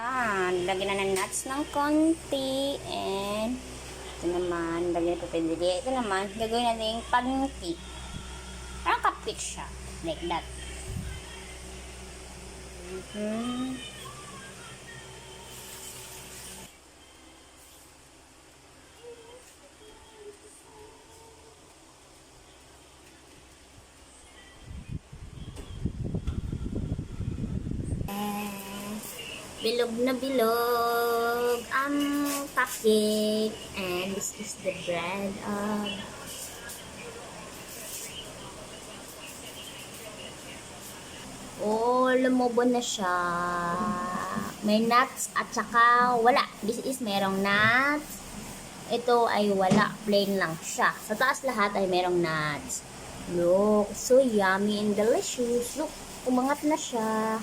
Lagyan na ng nuts ng konti. And ito naman, lagyan na pipindili. Ito naman, gagawin natin yung pancake. Parang cupcake siya. Like that. Bilog na bilog ang cupcake, and this is the bread of lumubo na siya. May nuts at saka wala. This is merong nuts. Ito ay wala, plain lang siya. Sa taas lahat ay merong nuts. Look, so yummy and delicious. Look, umangat na siya.